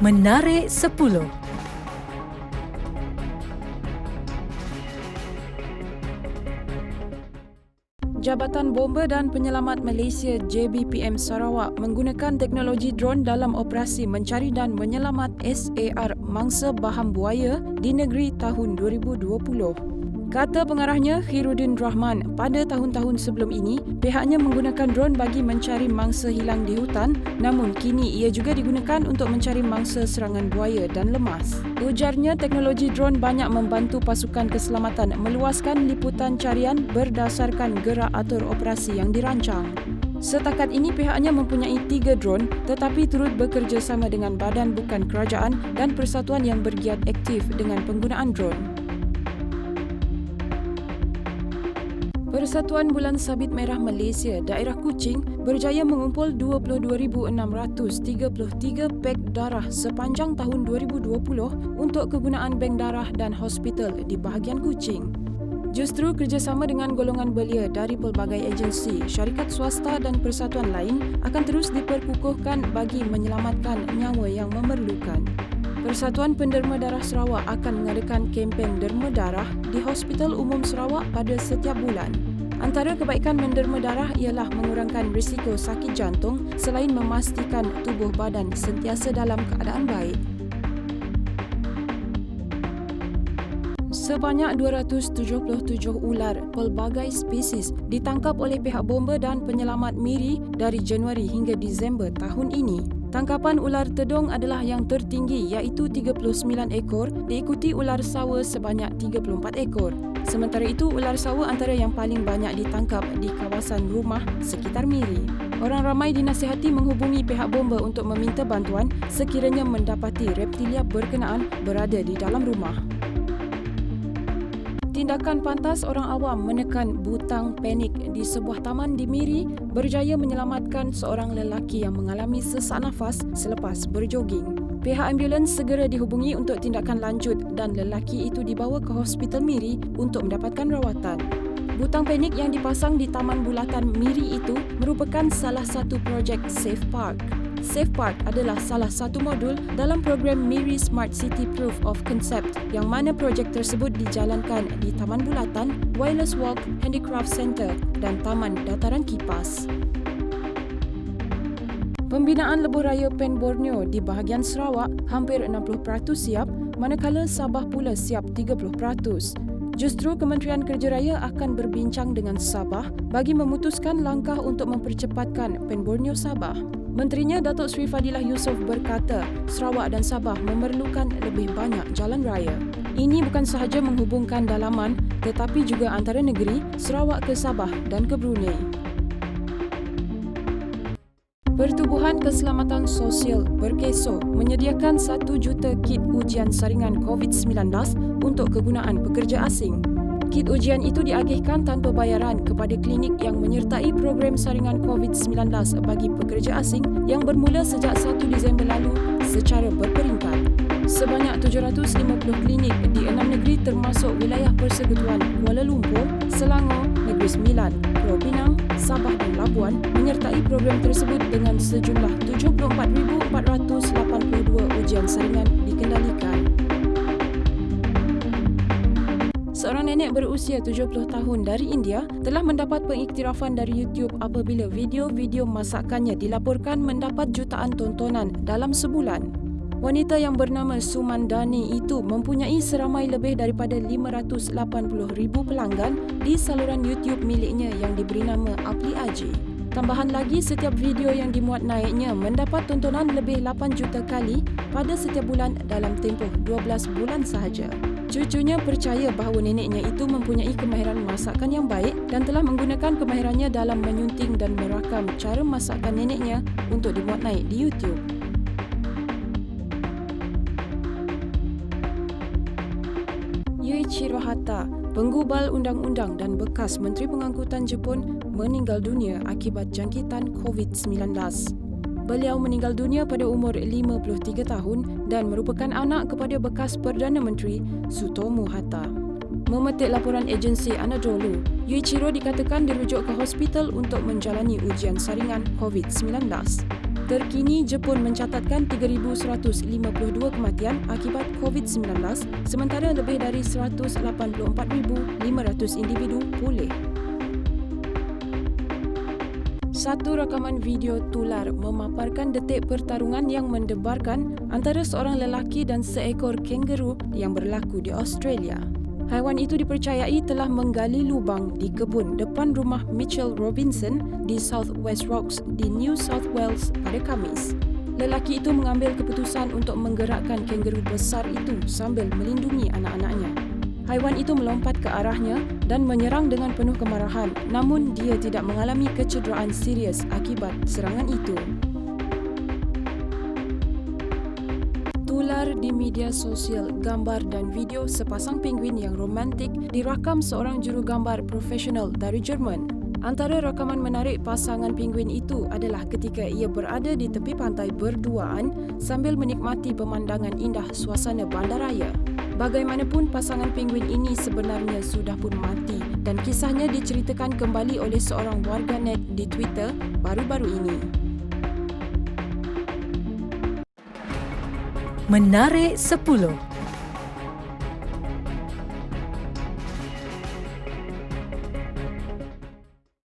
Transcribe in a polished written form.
Menarik 10. Jabatan Bomba dan Penyelamat Malaysia JBPM Sarawak menggunakan teknologi drone dalam operasi mencari dan menyelamat SAR mangsa baham buaya di negeri tahun 2020. Kata pengarahnya Khairuddin Rahman, pada tahun-tahun sebelum ini, pihaknya menggunakan drone bagi mencari mangsa hilang di hutan, namun kini ia juga digunakan untuk mencari mangsa serangan buaya dan lemas. Ujarnya, teknologi drone banyak membantu pasukan keselamatan meluaskan liputan carian berdasarkan gerak atur operasi yang dirancang. Setakat ini pihaknya mempunyai 3 drone tetapi turut bekerjasama dengan badan bukan kerajaan dan persatuan yang bergiat aktif dengan penggunaan drone. Persatuan Bulan Sabit Merah Malaysia Daerah Kuching berjaya mengumpul 22,633 beg darah sepanjang tahun 2020 untuk kegunaan bank darah dan hospital di bahagian Kuching. Justru kerjasama dengan golongan belia dari pelbagai agensi, syarikat swasta dan persatuan lain akan terus diperkukuhkan bagi menyelamatkan nyawa yang memerlukan. Persatuan Penderma Darah Sarawak akan mengadakan kempen derma darah di Hospital Umum Sarawak pada setiap bulan. Antara kebaikan menderma darah ialah mengurangkan risiko sakit jantung selain memastikan tubuh badan sentiasa dalam keadaan baik. Sebanyak 277 ular pelbagai spesies ditangkap oleh pihak Bomba dan Penyelamat Miri dari Januari hingga Disember tahun ini. Tangkapan ular tedung adalah yang tertinggi iaitu 39 ekor, diikuti ular sawa sebanyak 34 ekor. Sementara itu, ular sawa antara yang paling banyak ditangkap di kawasan rumah sekitar Miri. Orang ramai dinasihati menghubungi pihak Bomba untuk meminta bantuan sekiranya mendapati reptilia berkenaan berada di dalam rumah. Tindakan pantas orang awam menekan butang panik di sebuah taman di Miri berjaya menyelamatkan seorang lelaki yang mengalami sesak nafas selepas berjoging. Pihak ambulans segera dihubungi untuk tindakan lanjut dan lelaki itu dibawa ke Hospital Miri untuk mendapatkan rawatan. Butang panik yang dipasang di Taman Bulatan Miri itu merupakan salah satu projek Safe Park. Safe Park adalah salah satu modul dalam program Miri Smart City Proof of Concept yang mana projek tersebut dijalankan di Taman Bulatan, Wireless Walk, Handicraft Center dan Taman Dataran Kipas. Pembinaan lebuh raya Pen Borneo di bahagian Sarawak hampir 60% siap, manakala Sabah pula siap 30%. Justru Kementerian Kerja Raya akan berbincang dengan Sabah bagi memutuskan langkah untuk mempercepatkan Pen Borneo Sabah. Menterinya Datuk Seri Fadilah Yusof berkata, Sarawak dan Sabah memerlukan lebih banyak jalan raya. Ini bukan sahaja menghubungkan dalaman tetapi juga antara negeri, Sarawak ke Sabah dan ke Brunei. Pertubuhan Keselamatan Sosial Berkeso menyediakan 1 juta kit ujian saringan COVID-19 untuk kegunaan pekerja asing. Kit ujian itu diagihkan tanpa bayaran kepada klinik yang menyertai program saringan COVID-19 bagi pekerja asing yang bermula sejak 1 Disember lalu secara berperingkat. Sebanyak 750 klinik di 6 negeri termasuk wilayah Persekutuan Kuala Lumpur, Selangor, Negeri Sembilan, Pulau Pinang, Sabah dan Labuan menyertai program tersebut dengan sejumlah 74,482 ujian saringan dikendalikan. Seorang nenek berusia 70 tahun dari India telah mendapat pengiktirafan dari YouTube apabila video-video masakannya dilaporkan mendapat jutaan tontonan dalam sebulan. Wanita yang bernama Sumandani itu mempunyai seramai lebih daripada 580,000 pelanggan di saluran YouTube miliknya yang diberi nama Apli Aji. Tambahan lagi, setiap video yang dimuat naiknya mendapat tontonan lebih 8 juta kali pada setiap bulan dalam tempoh 12 bulan sahaja. Cucunya percaya bahawa neneknya itu mempunyai kemahiran masakan yang baik dan telah menggunakan kemahirannya dalam menyunting dan merakam cara masakan neneknya untuk dimuat naik di YouTube. Yuichiro Hata, penggubal undang-undang dan bekas Menteri Pengangkutan Jepun, meninggal dunia akibat jangkitan COVID-19. Beliau meninggal dunia pada umur 53 tahun dan merupakan anak kepada bekas Perdana Menteri Sutomo Hatta. Memetik laporan agensi Anadolu, Yuichiro dikatakan dirujuk ke hospital untuk menjalani ujian saringan COVID-19. Terkini, Jepun mencatatkan 3,152 kematian akibat COVID-19, sementara lebih dari 184,500 individu pulih. Satu rakaman video tular memaparkan detik pertarungan yang mendebarkan antara seorang lelaki dan seekor kangaroo yang berlaku di Australia. Haiwan itu dipercayai telah menggali lubang di kebun depan rumah Mitchell Robinson di South West Rocks di New South Wales pada Khamis. Lelaki itu mengambil keputusan untuk menggerakkan kangaroo besar itu sambil melindungi anak-anaknya. Haiwan itu melompat ke arahnya dan menyerang dengan penuh kemarahan, namun dia tidak mengalami kecederaan serius akibat serangan itu. Tular di media sosial gambar dan video sepasang penguin yang romantik dirakam seorang jurugambar profesional dari Jerman. Antara rakaman menarik pasangan penguin itu adalah ketika ia berada di tepi pantai berduaan sambil menikmati pemandangan indah suasana bandaraya. Bagaimanapun, pasangan penguin ini sebenarnya sudah pun mati dan kisahnya diceritakan kembali oleh seorang warganet di Twitter baru-baru ini. Menarik 10.